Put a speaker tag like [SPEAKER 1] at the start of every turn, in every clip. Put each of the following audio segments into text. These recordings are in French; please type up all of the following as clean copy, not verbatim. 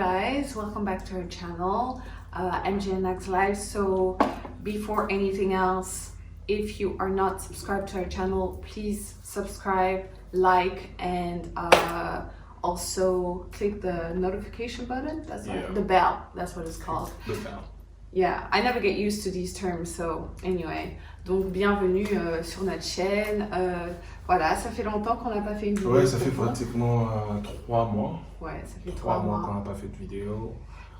[SPEAKER 1] guys, welcome back to our channel, MGNX Live. So before anything else, if you are not subscribed to our channel, please subscribe, like, and also click the notification button. That's the bell. That's what it's called.
[SPEAKER 2] The bell.
[SPEAKER 1] Yeah, I never get used to these terms, so anyway. Donc bienvenue sur notre chaîne. Voilà, ça fait longtemps qu'on n'a pas fait une vidéo.
[SPEAKER 2] Ouais, ça fait pratiquement 3 mois.
[SPEAKER 1] Ouais, ça fait
[SPEAKER 2] 3 mois qu'on n'a pas fait de vidéo.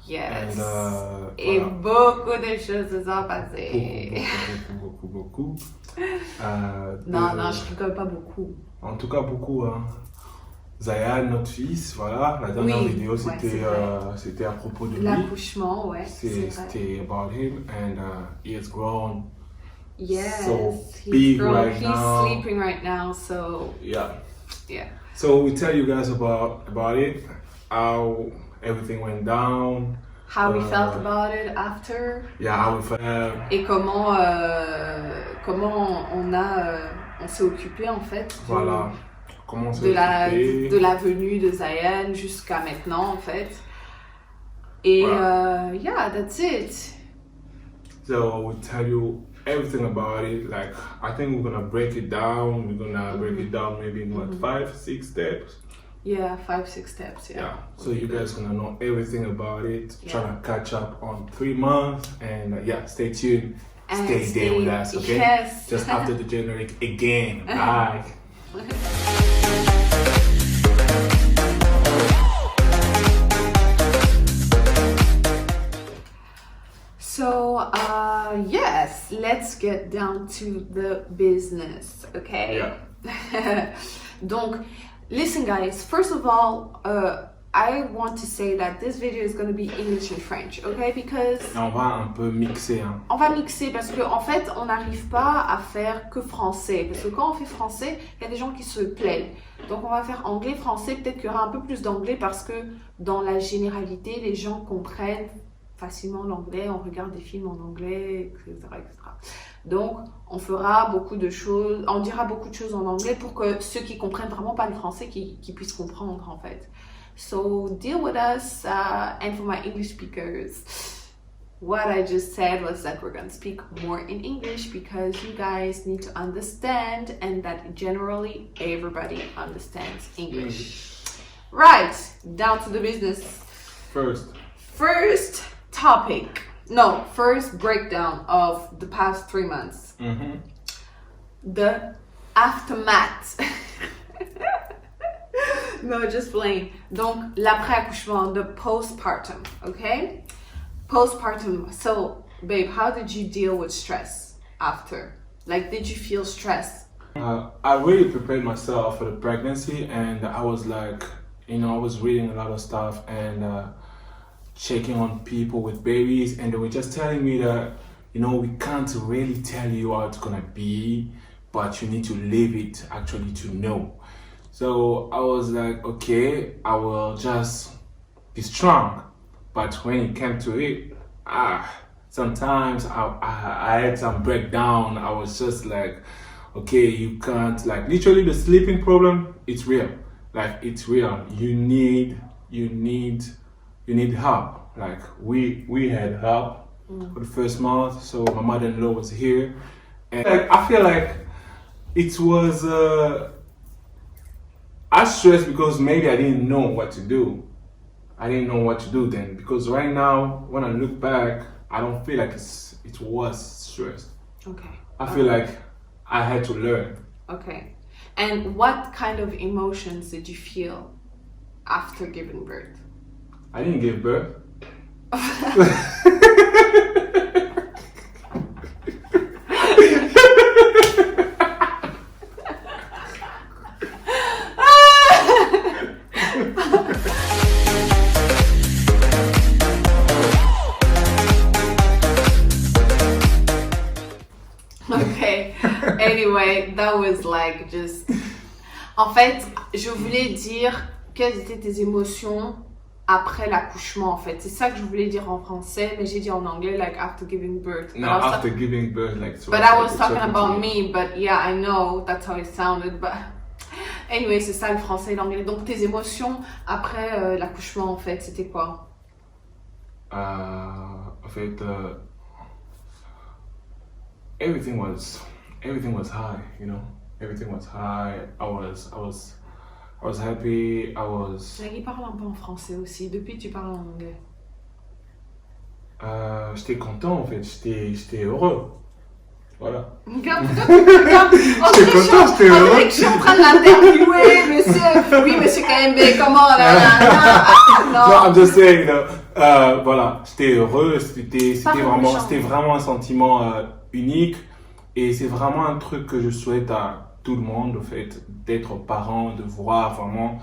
[SPEAKER 1] Yes.
[SPEAKER 2] And,
[SPEAKER 1] et
[SPEAKER 2] voilà.
[SPEAKER 1] beaucoup de choses se sont passées.
[SPEAKER 2] Beaucoup.
[SPEAKER 1] Non, je rigole pas beaucoup.
[SPEAKER 2] En tout cas, beaucoup. Hein. Zayan, notre fils, voilà, la dernière vidéo c'était à propos de lui.
[SPEAKER 1] L'accouchement, ouais.
[SPEAKER 2] C'était about him and he has grown.
[SPEAKER 1] Yes,
[SPEAKER 2] so
[SPEAKER 1] he's
[SPEAKER 2] big
[SPEAKER 1] grown.
[SPEAKER 2] right
[SPEAKER 1] He's
[SPEAKER 2] now.
[SPEAKER 1] sleeping right now, so
[SPEAKER 2] Yeah.
[SPEAKER 1] yeah.
[SPEAKER 2] So we tell you guys about it, how everything went down.
[SPEAKER 1] How we felt about it after.
[SPEAKER 2] Yeah, how we felt.
[SPEAKER 1] Et comment on s'est occupé en fait.
[SPEAKER 2] Voilà. Comment on s'est
[SPEAKER 1] occupé de la venue de Zayan jusqu'à maintenant en fait. Et yeah, that's it.
[SPEAKER 2] So we tell you everything about it. Like I think we're gonna break it down. We're gonna break it down maybe in what 5-6 steps.
[SPEAKER 1] Yeah, 5-6 steps. Yeah.
[SPEAKER 2] So you guys gonna know everything about it. Trying to catch up on 3 months and stay tuned.
[SPEAKER 1] And
[SPEAKER 2] stay there with us, okay?
[SPEAKER 1] Yes.
[SPEAKER 2] Just after the generic again. Bye.
[SPEAKER 1] So, yes, let's get down to the business, okay?
[SPEAKER 2] Yeah.
[SPEAKER 1] Donc, listen guys, first of all, I want to say that this video is going to be English and French, okay? Because...
[SPEAKER 2] On va un peu mixer, hein.
[SPEAKER 1] On va mixer parce qu'en fait, on n'arrive pas à faire que français. Parce que quand on fait français, il y a des gens qui se plaignent. Donc on va faire anglais-français, peut-être qu'il y aura un peu plus d'anglais parce que dans la généralité, les gens comprennent facilement l'anglais, on regarde des films en anglais, etc., etc. Donc, on fera beaucoup de choses, on dira beaucoup de choses en anglais pour que ceux qui comprennent vraiment pas le français, qui puissent comprendre en fait. So, deal with us, and for my English speakers, what I just said was that we're going to speak more in English because you guys need to understand and that generally everybody understands English. Right, down to the business. First topic. No, first breakdown of the past 3 months. The aftermath. No, just plain. Donc, l'après-accouchement, the postpartum, okay? Postpartum. So, babe, how did you deal with stress after? Like, did you feel stress?
[SPEAKER 2] I really prepared myself for the pregnancy and I was like, I was reading a lot of stuff and checking on people with babies and they were just telling me that, we can't really tell you how it's gonna be, but you need to live it actually to know. So I was like, okay, I will just be strong. But when it came to it, sometimes I had some breakdown. I was just like, okay, you can't, like literally the sleeping problem, it's real. Like it's real. You need help. Like we had help for the first month. So my mother-in-law was here. And I feel like it was, I stressed because maybe I didn't know what to do. I didn't know what to do then because right now, when I look back, I don't feel like it was stress.
[SPEAKER 1] Okay.
[SPEAKER 2] I feel like I had to learn.
[SPEAKER 1] Okay. And what kind of emotions did you feel after giving birth?
[SPEAKER 2] I didn't give birth.
[SPEAKER 1] Okay, anyway, that was like just... En fait, je voulais dire quelles étaient tes émotions après l'accouchement, en fait. C'est ça que je voulais dire en français, mais j'ai dit en anglais, like after giving birth.
[SPEAKER 2] No, after giving birth, like...
[SPEAKER 1] But I was talking about me, but yeah, I know, that's how it sounded, but... Anyway, c'est ça le français et l'anglais. Donc tes émotions après l'accouchement, en fait, c'était quoi?
[SPEAKER 2] en fait, everything was high, you know. Everything was high. I was happy.
[SPEAKER 1] Il parle un peu en français aussi. Depuis, tu parles en anglais.
[SPEAKER 2] J'étais content en fait. J'étais heureux. Voilà.
[SPEAKER 1] Regarde, pourquoi tu me regardes?
[SPEAKER 2] J'étais content, j'étais
[SPEAKER 1] On
[SPEAKER 2] heureux.
[SPEAKER 1] dirait que je suis en train de l'interviewer, monsieur. Oui, monsieur KMB, comment là,
[SPEAKER 2] No,
[SPEAKER 1] non.
[SPEAKER 2] I'm just saying, voilà, j'étais heureux, c'était
[SPEAKER 1] méchant.
[SPEAKER 2] vraiment un sentiment unique et c'est vraiment un truc que je souhaite à tout le monde, en fait, d'être parent, de voir vraiment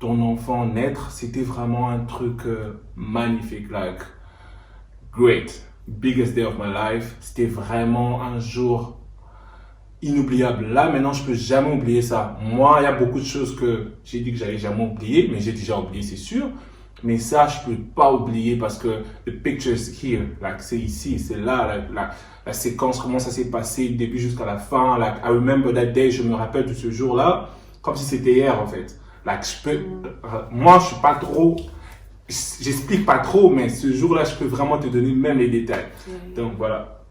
[SPEAKER 2] ton enfant naître, c'était vraiment un truc magnifique, like, great, biggest day of my life, c'était vraiment un jour inoubliable. Là, maintenant, je peux jamais oublier ça. Moi, il y a beaucoup de choses que j'ai dit que j'allais jamais oublier, mais j'ai déjà oublié, c'est sûr. Mais ça, je peux pas oublier parce que the picture is here. Like, c'est ici, c'est là, la séquence, comment ça s'est passé du début jusqu'à la fin. Like, I remember that day, je me rappelle de ce jour-là, comme si c'était hier, en fait. Like, moi, je suis pas trop, j'explique pas trop, mais ce jour-là, je peux vraiment te donner même les détails. Donc, voilà.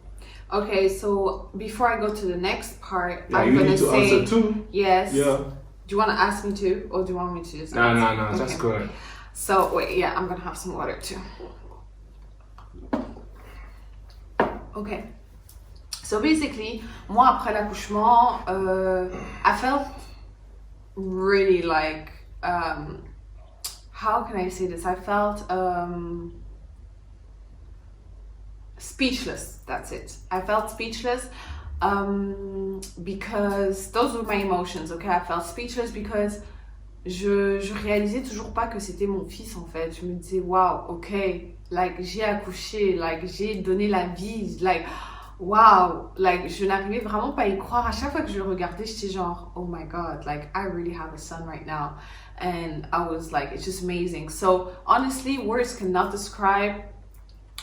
[SPEAKER 1] Okay, so before I go to the next part,
[SPEAKER 2] Yeah,
[SPEAKER 1] I'm
[SPEAKER 2] you
[SPEAKER 1] gonna
[SPEAKER 2] need to
[SPEAKER 1] say
[SPEAKER 2] answer too.
[SPEAKER 1] yes.
[SPEAKER 2] Yeah.
[SPEAKER 1] Do you want to ask me to, or do you want me to just
[SPEAKER 2] No,
[SPEAKER 1] answer?
[SPEAKER 2] just
[SPEAKER 1] Okay.
[SPEAKER 2] go ahead.
[SPEAKER 1] So wait, yeah, I'm gonna have some water too. Okay. So basically, moi après l'accouchement, I felt really like, how can I say this? I felt speechless. That's it. I felt speechless because those were my emotions. Okay, I felt speechless because je réalisais toujours pas que c'était mon fils en fait. Je me disais wow, ok, like j'ai accouché, like j'ai donné la vie, like wow, like je n'arrivais vraiment pas à y croire. À chaque fois que je le regardais, j'étais genre oh my god, like I really have a son right now, and I was like it's just amazing. So honestly, words cannot describe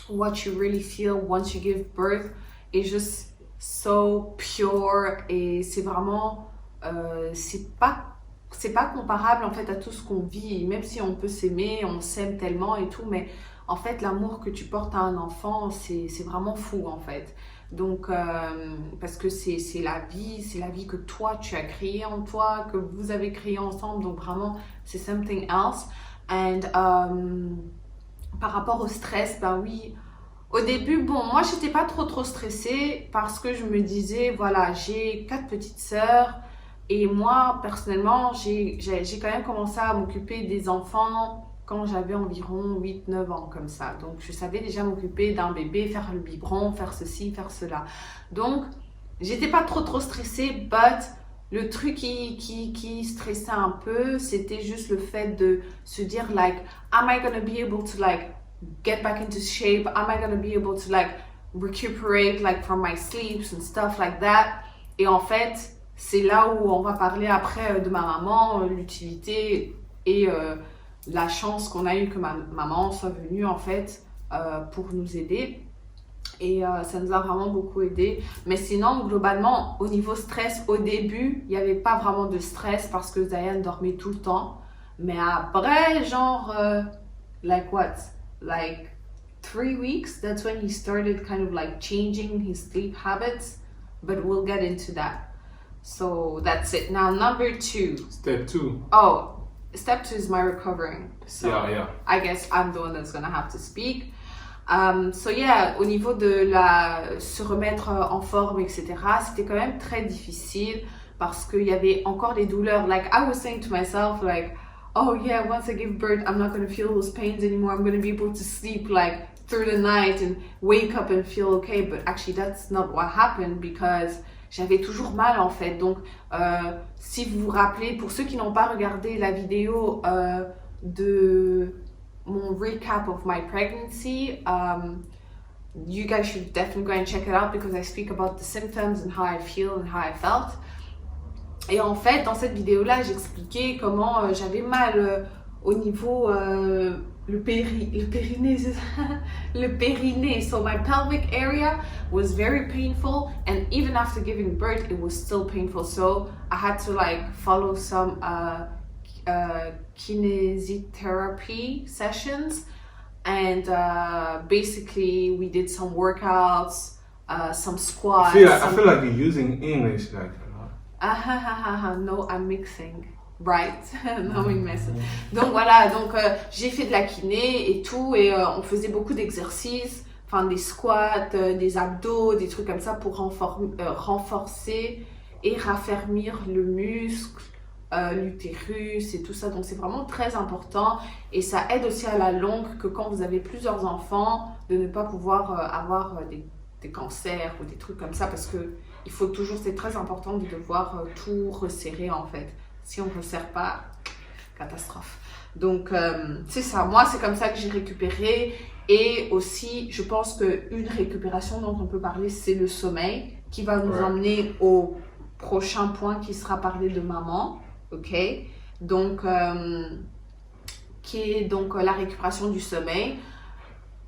[SPEAKER 1] what you really feel once you give birth. It's just so pure et c'est vraiment c'est pas comparable en fait à tout ce qu'on vit, même si on peut s'aimer, on s'aime tellement et tout, mais en fait l'amour que tu portes à un enfant c'est vraiment fou en fait. Donc parce que c'est la vie que toi tu as créée en toi, que vous avez créée ensemble, donc vraiment c'est something else. And par rapport au stress, ben oui, au début, bon, moi j'étais pas trop stressée parce que je me disais, voilà, j'ai 4 petites sœurs et moi personnellement, j'ai quand même commencé à m'occuper des enfants quand j'avais environ 8-9 ans comme ça. Donc je savais déjà m'occuper d'un bébé, faire le biberon, faire ceci, faire cela. Donc j'étais pas trop stressée, but le truc qui stressait un peu, c'était juste le fait de se dire like, am I gonna be able to like get back into shape? Am I gonna be able to like recuperate like from my sleeps and stuff like that? Et en fait, c'est là où on va parler après de ma maman, l'utilité et la chance qu'on a eu que ma maman soit venue en fait pour nous aider. Et ça nous a vraiment beaucoup aidé. Mais sinon, globalement, au niveau stress, au début, il n'y avait pas vraiment de stress parce que Zayan dormait tout le temps. Mais après, genre, like what? Like 3 weeks, that's when he started kind of like changing his sleep habits. But we'll get into that. So that's it. Now, number 2.
[SPEAKER 2] Step 2.
[SPEAKER 1] Oh, step 2 is my recovering. So
[SPEAKER 2] Yeah.
[SPEAKER 1] I guess I'm the one that's gonna have to speak. So yeah, au niveau de se remettre en forme, etc., c'était quand même très difficile parce qu'il y avait encore des douleurs. Like, I was saying to myself, like, oh yeah, once I give birth, I'm not going to feel those pains anymore. I'm going to be able to sleep, like, through the night and wake up and feel okay. But actually, that's not what happened because j'avais toujours mal, en fait. Donc, si vous vous rappelez, pour ceux qui n'ont pas regardé la vidéo de mon recap of my pregnancy, you guys should definitely go and check it out because I speak about the symptoms and how I feel and how I felt. Et en fait, dans cette vidéo-là, j'expliquais comment j'avais mal au niveau le périnée, le périnée. So my pelvic area was very painful, and even after giving birth, it was still painful. So I had to like follow some kinesiotherapy sessions, and basically we did some workouts, some squats.
[SPEAKER 2] I feel like you're using English like a lot.
[SPEAKER 1] No, I'm mixing. Right, non mais donc voilà, donc j'ai fait de la kiné et tout, et on faisait beaucoup d'exercices, enfin des squats, des abdos, des trucs comme ça pour renforcer et raffermir le muscle, l'utérus et tout ça. Donc c'est vraiment très important, et ça aide aussi à la longue que quand vous avez plusieurs enfants, de ne pas pouvoir avoir des cancers ou des trucs comme ça, parce que il faut toujours, c'est très important de devoir tout resserrer en fait. Si on ne resserre pas, catastrophe. Donc, c'est ça. Moi, c'est comme ça que j'ai récupéré. Et aussi, je pense qu'une récupération dont on peut parler, c'est le sommeil, qui va nous emmener au prochain point qui sera parler de maman. OK? Donc, qui est donc la récupération du sommeil.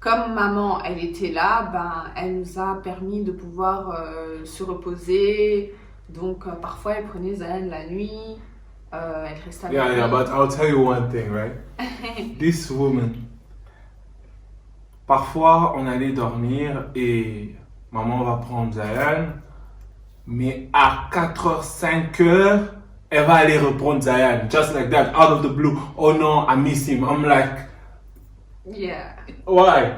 [SPEAKER 1] Comme maman, elle était là, ben, elle nous a permis de pouvoir se reposer. Donc, parfois, elle prenait Zayn la nuit. Elle restait avec
[SPEAKER 2] Yeah, but I'll tell you one thing, right? This woman, parfois on allait dormir et maman va prendre Zayan, mais à 4h, 5h, elle va aller reprendre Zayan, just like that, out of the blue. Oh no, I miss him. I'm like,
[SPEAKER 1] yeah.
[SPEAKER 2] Why?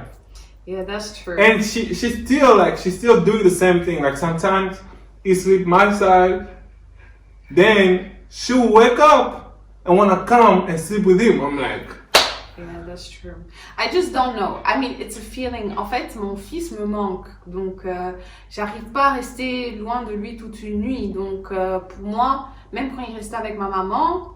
[SPEAKER 1] Yeah, that's true.
[SPEAKER 2] And she's still doing the same thing. Like sometimes he sleep my side, then she'll wake up and wanna come and sleep with him. I'm like,
[SPEAKER 1] yeah, that's true. I just don't know. I mean, it's a feeling. En fait, mon fils me manque. Donc, j'arrive pas à rester loin de lui toute une nuit. Donc, pour moi, même quand il restait avec ma maman,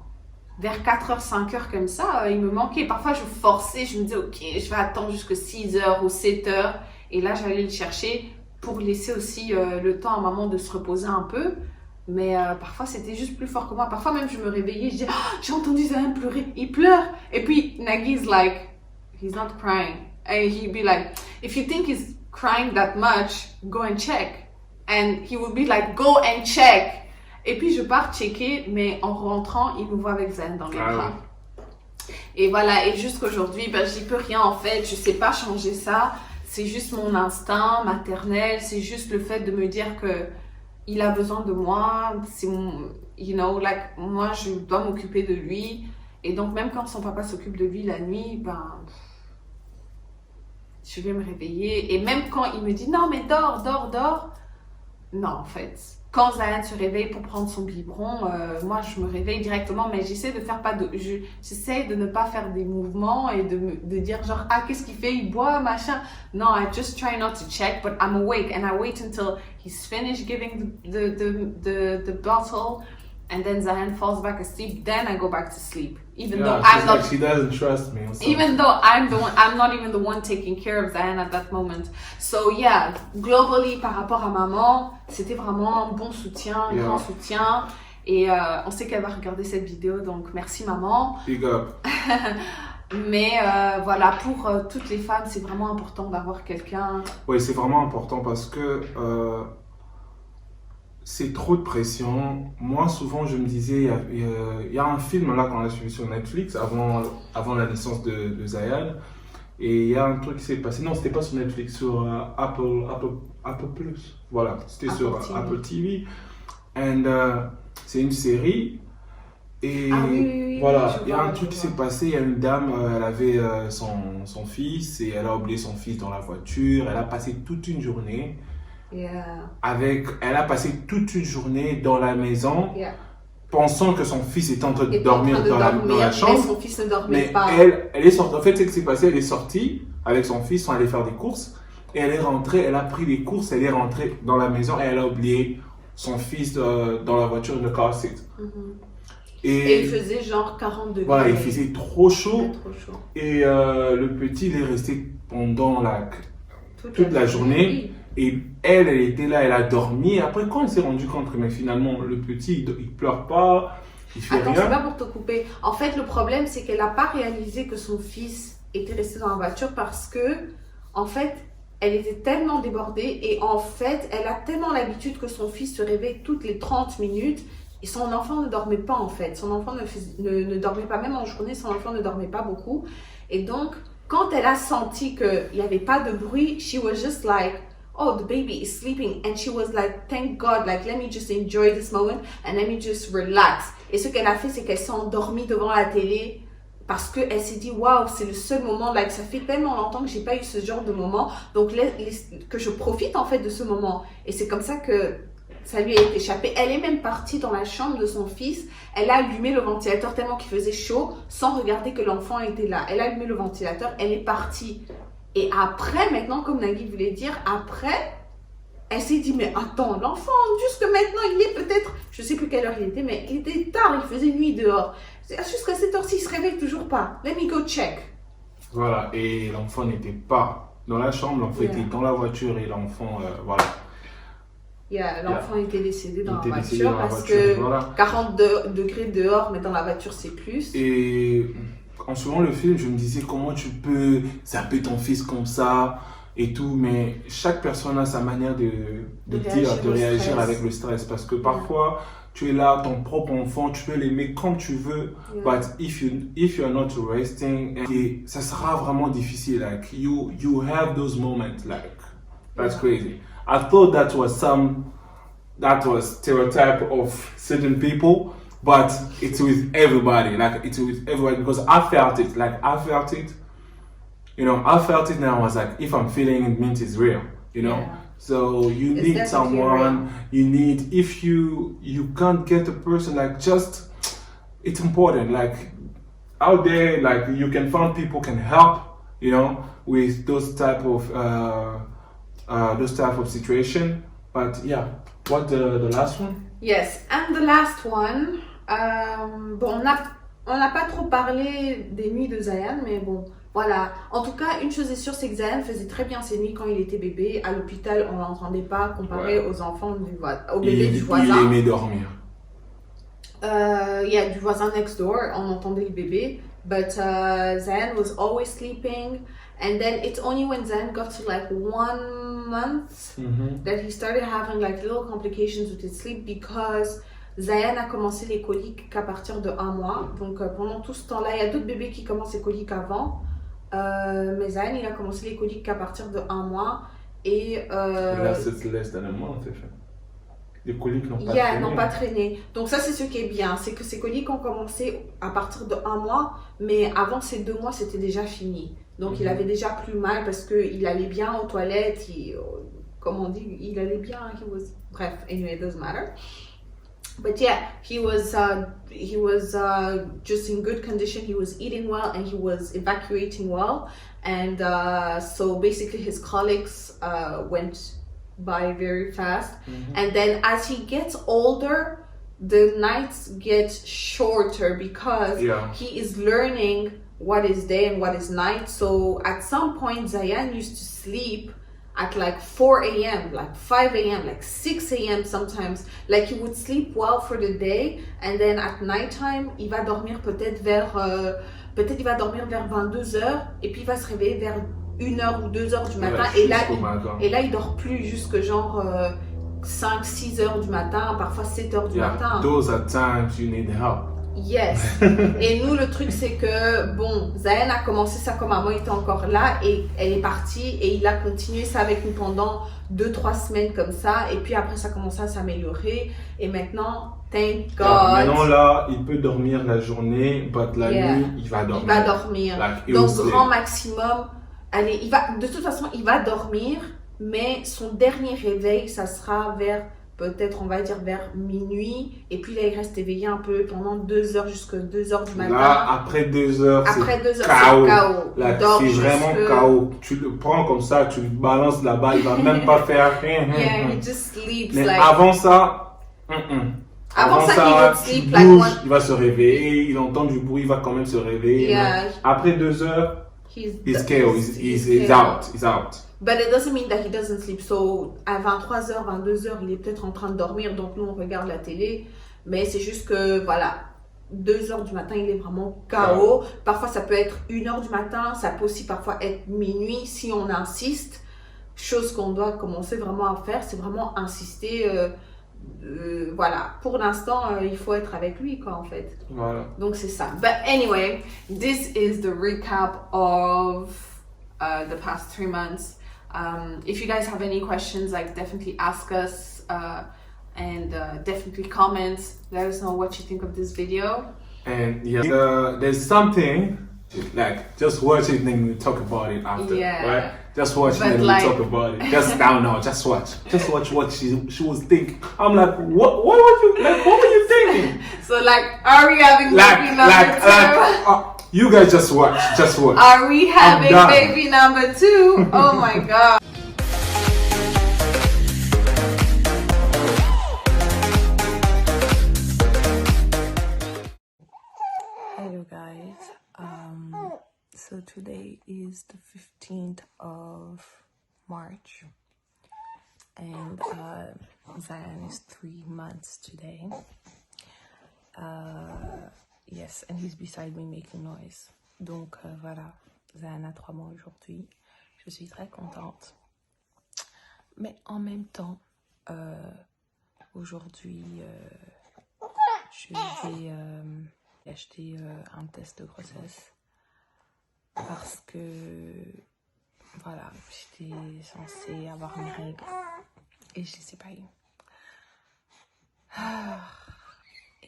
[SPEAKER 1] vers 4h, 5h comme ça, il me manquait. Parfois, je forçais, je me disais, ok, je vais attendre jusqu'à 6h ou 7h. Et là, j'allais le chercher pour laisser aussi le temps à maman de se reposer un peu. Mais parfois, c'était juste plus fort que moi. Parfois, même, je me réveillais, je disais, oh, j'ai entendu Zayn pleurer. Il pleure. Et puis, Nagi's like, he's not crying. And he'd be like, if you think he's crying that much, go and check. And he would be like, go and check. Et puis, je pars checker, mais en rentrant, il me voit avec Zayn dans les bras. Et voilà, et jusqu'aujourd'hui, ben, j'y peux rien en fait. Je sais pas changer ça. C'est juste mon instinct maternel. C'est juste le fait de me dire que il a besoin de moi, c'est mon, you know, like, moi je dois m'occuper de lui, et donc même quand son papa s'occupe de lui la nuit, ben, je vais me réveiller, et même quand il me dit non mais dors, non en fait, quand Zayn se réveille pour prendre son biberon, moi je me réveille directement, mais j'essaie de ne pas faire des mouvements et de dire genre ah qu'est-ce qu'il fait, il boit machin. No, I just try not to check, but I'm awake and I wait until he's finished giving the bottle, and then Zayn falls back asleep. Then I go back to sleep, even though I'm not.
[SPEAKER 2] Like she doesn't trust me.
[SPEAKER 1] Even though I'm not even the one taking care of Zayn at that moment. So yeah, globally par rapport à maman, c'était vraiment un bon soutien, un grand soutien. Et on sait qu'elle va regarder cette vidéo, donc merci maman.
[SPEAKER 2] Big up.
[SPEAKER 1] Mais voilà, pour toutes les femmes, c'est vraiment important d'avoir quelqu'un.
[SPEAKER 2] Oui, c'est vraiment important parce que c'est trop de pression. Moi, souvent, je me disais, il y a un film là qu'on a suivi sur Netflix avant la naissance de Zayn. Et il y a un truc qui s'est passé. Non, c'était pas sur Netflix, sur Apple Plus. Voilà, c'était sur
[SPEAKER 1] TV.
[SPEAKER 2] Apple TV. Et c'est une série. Et
[SPEAKER 1] oui,
[SPEAKER 2] voilà, il y a un truc qui s'est passé. Il y a une dame, elle avait son fils et elle a oublié son fils dans la voiture. Elle a passé toute une journée. Elle a passé toute une journée dans la maison, pensant que son fils était en train de dormir dans la chambre.
[SPEAKER 1] Mais son fils ne dormait pas.
[SPEAKER 2] Elle est sortie. En fait, ce qui s'est passé, elle est sortie avec son fils, sont allés faire des courses. Et elle est rentrée, elle a pris les courses, elle est rentrée dans la maison et elle a oublié son fils dans la voiture, dans le car seat.
[SPEAKER 1] Et il faisait genre 40 degrés.
[SPEAKER 2] Voilà, il faisait trop chaud.
[SPEAKER 1] Trop chaud.
[SPEAKER 2] Et le petit, il est resté pendant toute la journée. Et elle était là, elle a dormi. Et après, quand elle s'est rendue compte que mais finalement, le petit, il pleure pas, il fait
[SPEAKER 1] Attends,
[SPEAKER 2] rien.
[SPEAKER 1] c'est pas pour te couper. En fait, le problème, c'est qu'elle n'a pas réalisé que son fils était resté dans la voiture parce que, en fait, elle était tellement débordée. Et en fait, elle a tellement l'habitude que son fils se réveille toutes les 30 minutes. Et son enfant ne dormait pas, en fait. Son enfant ne dormait pas, même en journée, son enfant ne dormait pas beaucoup. Et donc, quand elle a senti qu'il n'y avait pas de bruit, she was just like, oh, the baby is sleeping. And she was like, thank God, like, let me just enjoy this moment and let me just relax. Et ce qu'elle a fait, c'est qu'elle s'est endormie devant la télé parce qu'elle s'est dit, waouh, c'est le seul moment, like, ça fait tellement longtemps que j'ai pas eu ce genre de moment. Donc, que je profite, en fait, de ce moment. Et c'est comme ça que ça lui a été échappé. Elle est même partie dans la chambre de son fils. Elle a allumé le ventilateur tellement qu'il faisait chaud sans regarder que l'enfant était là. Elle a allumé le ventilateur, elle est partie. Et après, maintenant, comme Nagui voulait dire, après, elle s'est dit, mais attends, l'enfant, jusque maintenant, il est peut-être, je sais plus quelle heure il était, mais il était tard, il faisait nuit dehors. Jusqu'à cette heure-ci, il se réveille toujours pas. Let me go check.
[SPEAKER 2] Voilà, et l'enfant n'était pas dans la chambre, l'enfant était dans la voiture et l'enfant, voilà.
[SPEAKER 1] L'enfant était décédé dans la voiture parce que voilà. 40 degrés dehors, mais dans la voiture, c'est plus.
[SPEAKER 2] Et en suivant le film, je me disais comment tu peux zapper ton fils comme ça et tout, mais chaque personne a sa manière de réagir avec le stress parce que parfois tu es là, ton propre enfant, tu peux l'aimer comme tu veux, but if you are not resting, ça sera vraiment difficile. Like you have those moments, like that's crazy. I thought that was stereotype of certain people. But it's with everybody, because I felt it, I felt it and I was like, if I'm feeling it means it's real, So you need someone, if you can't get a person, it's important, out there, you can find people can help, with those type of situation. But yeah, what the last one?
[SPEAKER 1] Yes, and the last one, bon, on n'a pas trop parlé des nuits de Zayan, mais bon, voilà. En tout cas, une chose est sûre, c'est que Zayan faisait très bien ses nuits quand il était bébé. À l'hôpital, on l'entendait pas comparé aux enfants au bébé du voisin.
[SPEAKER 2] Il aimait dormir.
[SPEAKER 1] Du voisin next door, on entendait le bébé. But Zayan was always sleeping. And then it's only when Zayan got to 1 month that he started having little complications with his sleep because Zayan a commencé les coliques qu'à partir de 1 mois. Donc pendant tout ce temps-là, il y a d'autres bébés qui commencent les coliques avant. Mais Zayan, il a commencé les coliques qu'à partir de 1 mois. Et
[SPEAKER 2] là, c'est less than a month, en fait. Les coliques n'ont pas traîné.
[SPEAKER 1] N'ont pas traîné. Donc ça, c'est ce qui est bien. C'est que ces coliques ont commencé à partir de 1 mois. Mais avant ces 2 mois, c'était déjà fini. Donc il avait déjà plus mal parce qu'il allait bien aux toilettes. Comme on dit, il allait bien. Bref, anyway, it doesn't matter. But yeah, he was just in good condition. He was eating well and he was evacuating well. And so basically his colics went by very fast. And then as he gets older, the nights get shorter because he is learning what is day and what is night. So at some point, Zayan used to sleep at 4 a.m., 5 a.m., 6 a.m. sometimes. He would sleep well for the day, and then at nighttime, il va dormir peut-être vers 22h, et puis il va se réveiller vers 1h ou 2h du matin, et là il dort plus jusque genre 5-6 heures du matin, parfois 7 heures du matin.
[SPEAKER 2] Those are times you need help.
[SPEAKER 1] Yes. Et nous, le truc, c'est que, bon, Zayan a commencé ça quand maman était encore là et elle est partie et il a continué ça avec nous pendant 2-3 semaines comme ça. Et puis après, ça a commencé à s'améliorer. Et maintenant, thank God.
[SPEAKER 2] Maintenant, là, il peut dormir la journée, mais la nuit, il va dormir.
[SPEAKER 1] Il va dormir. Donc, grand maximum. Allez, de toute façon, il va dormir, mais son dernier réveil, ça sera peut-être, on va dire, vers minuit. Et puis là, il reste éveillé un peu pendant 2 heures jusqu'à 2 heures du matin.
[SPEAKER 2] Là, après 2 heures, c'est
[SPEAKER 1] KO.
[SPEAKER 2] Là, c'est vraiment KO. Tu le prends comme ça, tu le balances là-bas, il va même pas faire rien.
[SPEAKER 1] Yeah, he just sleeps.
[SPEAKER 2] Mais avant ça,
[SPEAKER 1] Avant ça,
[SPEAKER 2] il va se réveiller, il entend du bruit, il va quand même se réveiller.
[SPEAKER 1] Yeah.
[SPEAKER 2] Après 2 heures, he's KO, he's out.
[SPEAKER 1] But it doesn't mean that he doesn't sleep. So, à 23h, 22h, il est peut-être en train de dormir. Donc, nous, on regarde la télé. Mais c'est juste que, voilà, 2h du matin, il est vraiment KO. Parfois, ça peut être 1h du matin. Ça peut aussi parfois être minuit si on insiste. Chose qu'on doit commencer vraiment à faire, c'est vraiment insister voilà, pour l'instant, il faut être avec lui, quoi, en fait.
[SPEAKER 2] Voilà.
[SPEAKER 1] Donc, c'est ça. But anyway, this is the recap of the past 3 months. If you guys have any questions, like, definitely ask us and definitely comment. Let us know what you think of this video.
[SPEAKER 2] And yeah, there's something like just watch it and then we talk about it after, right? Just watch it and like, we talk about it. Just now, just watch what she was thinking. I'm like, what were you thinking?
[SPEAKER 1] So like, are we having baby number two?
[SPEAKER 2] You guys just watch.
[SPEAKER 1] Are we having baby number 2? Oh my god.
[SPEAKER 3] Hello guys, so today is the 15th of March and Zion is 3 months today. Yes, and he's beside me making noise. Donc voilà, Zion a 3 mois aujourd'hui. Je suis très contente. Mais en même temps, aujourd'hui, je vais acheter un test de grossesse parce que voilà, j'étais censée avoir mes règles et je les ai pas eues.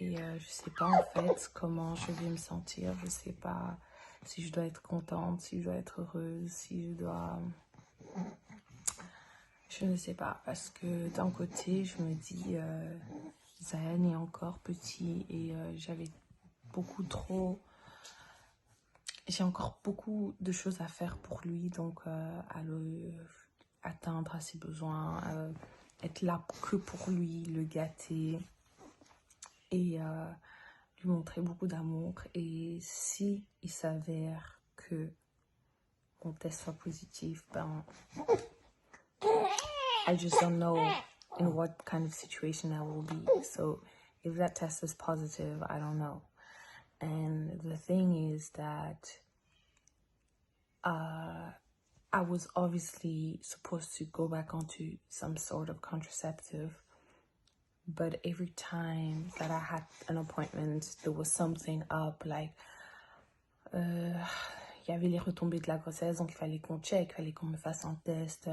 [SPEAKER 3] Et je sais pas en fait comment je vais me sentir, je sais pas si je dois être contente, si je dois être heureuse, si je dois... Je ne sais pas, parce que d'un côté je me dis Zion est encore petit et j'ai encore beaucoup de choses à faire pour lui, donc à le atteindre à ses besoins, être là que pour lui, le gâter et lui montrer beaucoup d'amour. Et si il s'avère que mon test soit positif, ben I just don't know in what kind of situation I will be. So if that test is positive, I don't know. And the thing is that I was obviously supposed to go back onto some sort of contraceptive, but every time that I had an appointment, there was something up, like il y avait les retombées de la grossesse, donc il fallait qu'on check, il fallait qu'on me fasse un test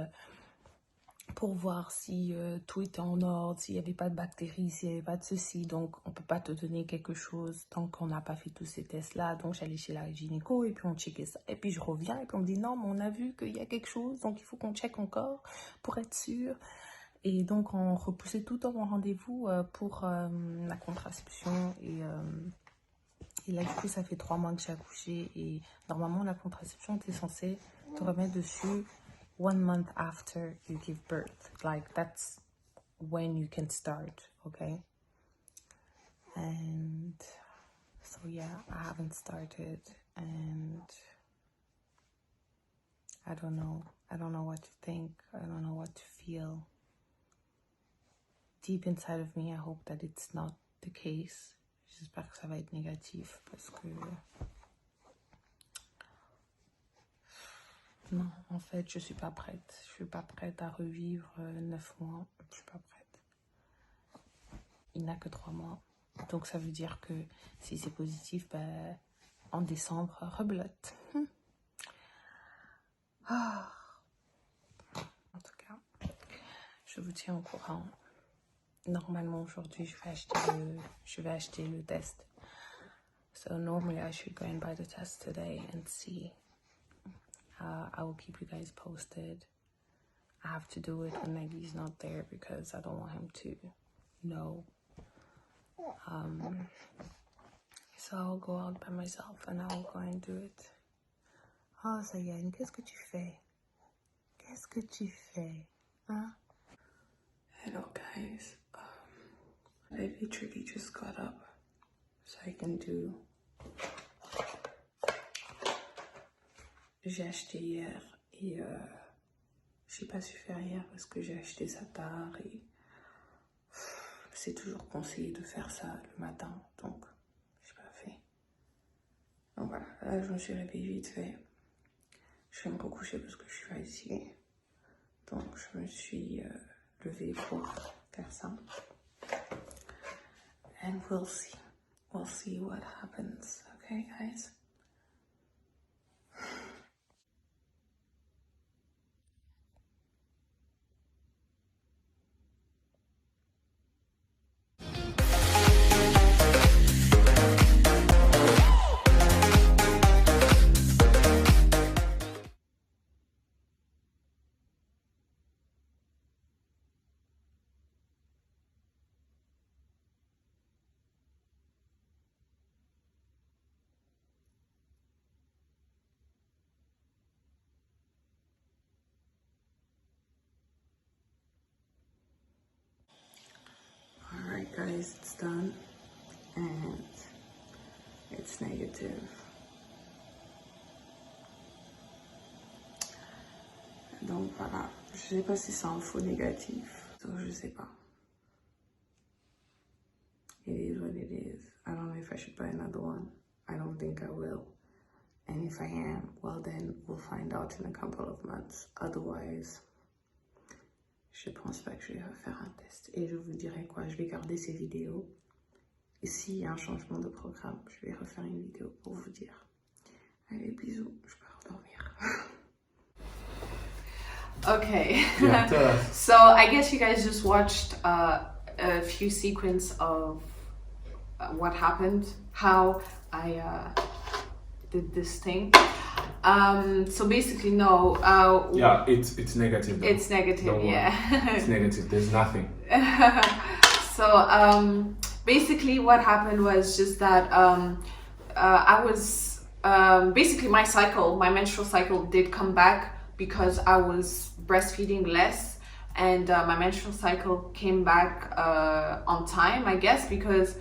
[SPEAKER 3] pour voir si tout était en ordre, s'il n'y avait pas de bactéries, s'il n'y avait pas de ceci. Donc, on ne peut pas te donner quelque chose tant qu'on n'a pas fait tous ces tests-là. Donc, j'allais chez la gynéco et puis on checkait ça. Et puis, je reviens et puis on me dit non, mais on a vu qu'il y a quelque chose, donc il faut qu'on check encore pour être sûr. Et donc, on repoussait tout le temps mon rendez-vous pour la contraception. Et là, du coup, ça fait 3 mois que j'ai accouché. Et normalement, la contraception était censée te remettre dessus 1 month after you give birth. Like, that's when you can start, okay? And so yeah, I haven't started and I don't know what to think, I don't know what to feel. Deep inside of me, I hope that it's not the case. J'espère que ça va être négatif parce que non, en fait, je suis pas prête. Je suis pas prête à revivre 9 mois. Je suis pas prête. Il n'a que 3 mois. Donc, ça veut dire que si c'est positif, ben, en décembre, rebelote. En tout cas, je vous tiens au courant. Normalement, aujourd'hui, je vais acheter le test. So, normally, I should go and buy the test today and see. I will keep you guys posted. I have to do it when Maggie's not there because I don't want him to know. So I'll go out by myself and I'll go and do it. Oh, Zayan, qu'est-ce que tu fais? Qu'est-ce que tu fais? Hein? Hello, guys. I literally just got up so I can do... J'ai acheté hier et j'ai pas su faire hier parce que j'ai acheté ça tard et c'est toujours conseillé de faire ça le matin, donc j'ai pas fait. Donc voilà, là je me suis réveillée vite fait. Je vais me recoucher parce que je suis fatiguée. Donc je me suis levée pour faire ça. and we'll see. We'll see what happens. Okay, guys? Alright guys, it's done and it's negative. Donc voilà, je sais pas si c'est un faux négatif, donc je sais pas. It is what it is. I don't know if I should buy another one. I don't think I will. And if I am, well then we'll find out in a couple of months. Otherwise, je pense pas que je vais refaire un test. Et je vous dirai quoi, je vais garder ces vidéos. Et s'il y a un changement de programme, je vais refaire une vidéo pour vous dire. Allez, bisous, je peux redormir.
[SPEAKER 1] Okay.
[SPEAKER 2] Yeah, tell us.
[SPEAKER 1] So I guess you guys just watched a few sequences of what happened, how I did this thing. So basically, no.
[SPEAKER 2] Yeah, it's negative. Though.
[SPEAKER 1] It's negative,
[SPEAKER 2] Don't worry.
[SPEAKER 1] yeah.
[SPEAKER 2] It's negative. There's nothing.
[SPEAKER 1] So basically, what happened was just that I was basically my menstrual cycle did come back because I was breastfeeding less, and my menstrual cycle came back on time, I guess, because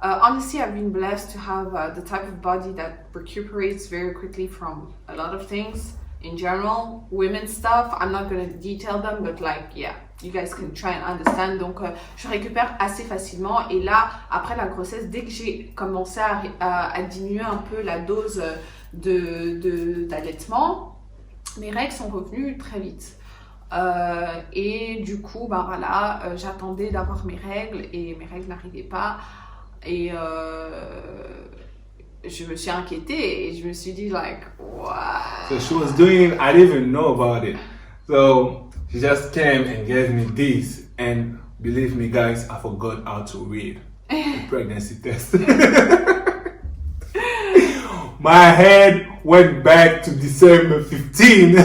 [SPEAKER 1] honestly I've been blessed to have the type of body that recuperates very quickly from a lot of things in general, women's stuff. I'm not going to detail them, but like, yeah, you guys can try and understand. Donc je récupère assez facilement, et là après la grossesse, dès que j'ai commencé à diminuer un peu la dose d'allaitement, mes règles sont revenues très vite. Et du coup, ben voilà, j'attendais d'avoir mes règles et mes règles n'arrivaient pas. Et je me suis inquiétée et je me suis dit, like, what?
[SPEAKER 2] So she was doing, I didn't even know about it. So she just came and gave me this. And believe me, guys, I forgot how to read the pregnancy test. My head went back to December 15.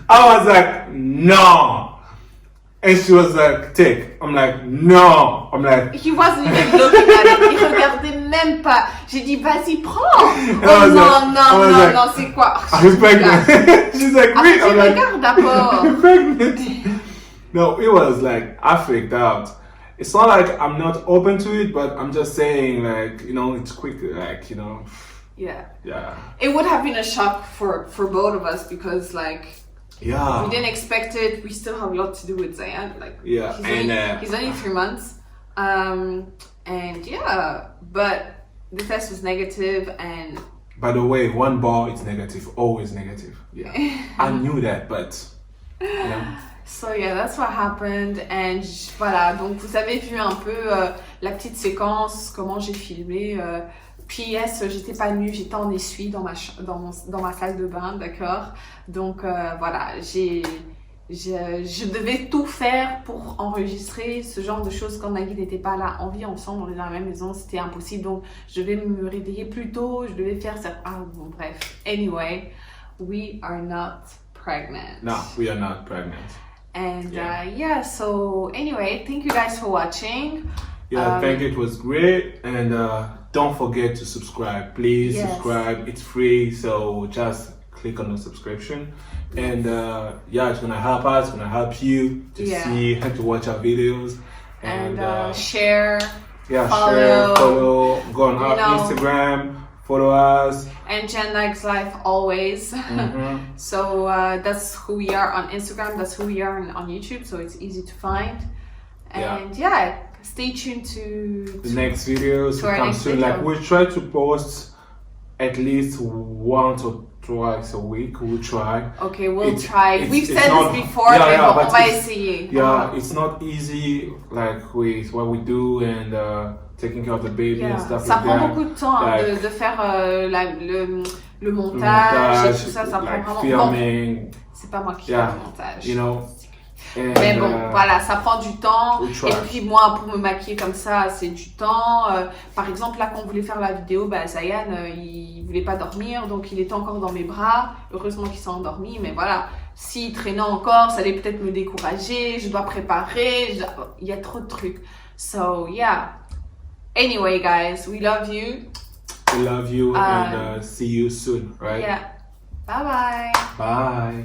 [SPEAKER 2] I was like, no. And she was like, take. I'm like, no. I'm like,
[SPEAKER 1] He wasn't even looking at it. Il regardait même pas. J'ai dit, vas-y, prends. Oh
[SPEAKER 2] was
[SPEAKER 1] non,
[SPEAKER 2] like-
[SPEAKER 1] non,
[SPEAKER 2] I was
[SPEAKER 1] non,
[SPEAKER 2] like,
[SPEAKER 1] non, c'est quoi?
[SPEAKER 2] I'm pregnant. She's like,
[SPEAKER 1] Ah,
[SPEAKER 2] wait.
[SPEAKER 1] tu
[SPEAKER 2] I'm like,
[SPEAKER 1] regardes d'abord.
[SPEAKER 2] I'm pregnant. No, it was like, I freaked out. It's not like I'm not open to it, but I'm just saying, like, you know, it's quick, like, you know,
[SPEAKER 1] Yeah.
[SPEAKER 2] yeah.
[SPEAKER 1] It would have been a shock for both of us because, like,
[SPEAKER 2] Yeah.
[SPEAKER 1] we didn't expect it. We still have a lot to do with Zayan. Like,
[SPEAKER 2] Yeah,
[SPEAKER 1] he's only 3 months. And yeah, but the test was negative, and
[SPEAKER 2] By the way, one bar is negative, always negative. Yeah. I knew that, but, you know.
[SPEAKER 1] so yeah, that's what happened. And voilà, donc vous avez vu un peu la petite séquence, comment j'ai filmé. P.S. j'étais pas nue, j'étais en essuie dans ma salle de bain, d'accord. Donc voilà, je devais tout faire pour enregistrer ce genre de choses quand Nagui n'était pas là. On vit ensemble, on est dans la même maison, c'était impossible. Donc je devais me réveiller plus tôt, je devais faire ça. Ah bon, bref. Anyway, we are not pregnant.
[SPEAKER 2] No, we are not pregnant.
[SPEAKER 1] And
[SPEAKER 2] Yeah.
[SPEAKER 1] yeah, so anyway, thank you guys for watching.
[SPEAKER 2] Yeah, I think it was great. And don't forget to subscribe. Please
[SPEAKER 1] Yes.
[SPEAKER 2] subscribe. It's free, so just click on the subscription. And yeah, it's gonna help us, it's gonna help you to
[SPEAKER 1] Yeah.
[SPEAKER 2] see and to watch our videos.
[SPEAKER 1] And
[SPEAKER 2] And
[SPEAKER 1] share.
[SPEAKER 2] yeah,
[SPEAKER 1] follow,
[SPEAKER 2] share, follow, go on our
[SPEAKER 1] know.
[SPEAKER 2] Instagram, follow us.
[SPEAKER 1] And Jen Likes Life always.
[SPEAKER 2] Mhm.
[SPEAKER 1] So that's who we are on Instagram, that's who we are on YouTube, so it's easy to find.
[SPEAKER 2] Yeah.
[SPEAKER 1] And yeah, stay tuned to
[SPEAKER 2] The next videos
[SPEAKER 1] To
[SPEAKER 2] will
[SPEAKER 1] our
[SPEAKER 2] come
[SPEAKER 1] next
[SPEAKER 2] soon.
[SPEAKER 1] video.
[SPEAKER 2] Like we try to post at least 1 to twice a week. We'll try.
[SPEAKER 1] Okay, we'll
[SPEAKER 2] It's-
[SPEAKER 1] try.
[SPEAKER 2] it's-
[SPEAKER 1] We've
[SPEAKER 2] it's
[SPEAKER 1] said
[SPEAKER 2] not-
[SPEAKER 1] this before,
[SPEAKER 2] yeah,
[SPEAKER 1] mais
[SPEAKER 2] yeah,
[SPEAKER 1] bon,
[SPEAKER 2] but
[SPEAKER 1] on va
[SPEAKER 2] it's-
[SPEAKER 1] essayer.
[SPEAKER 2] Yeah, it's not easy like with what we do and taking care of the baby
[SPEAKER 1] Yeah.
[SPEAKER 2] and stuff
[SPEAKER 1] Ça
[SPEAKER 2] like
[SPEAKER 1] prend
[SPEAKER 2] that.
[SPEAKER 1] beaucoup de temps hein,
[SPEAKER 2] Like-
[SPEAKER 1] de faire le
[SPEAKER 2] Le
[SPEAKER 1] montage et tout ça, ça
[SPEAKER 2] like
[SPEAKER 1] prend vraiment... Bon,
[SPEAKER 2] filming,
[SPEAKER 1] c'est pas moi qui
[SPEAKER 2] Yeah,
[SPEAKER 1] fais le montage.
[SPEAKER 2] you know. And,
[SPEAKER 1] Mais bon, voilà, ça prend du temps.
[SPEAKER 2] we try.
[SPEAKER 1] Et puis moi, pour me maquiller comme ça, c'est du temps. Par exemple, là, quand on voulait faire la vidéo, bah, Zayan, il voulait pas dormir, donc il était encore dans mes bras. Heureusement qu'il s'est endormi, mais voilà. S'il traînait encore, ça allait peut-être me décourager. Je dois préparer. Il y a trop de trucs. So, yeah. Anyway, guys, we love you.
[SPEAKER 2] We love you and see you soon, right?
[SPEAKER 1] Yeah. Bye-bye.
[SPEAKER 2] Bye.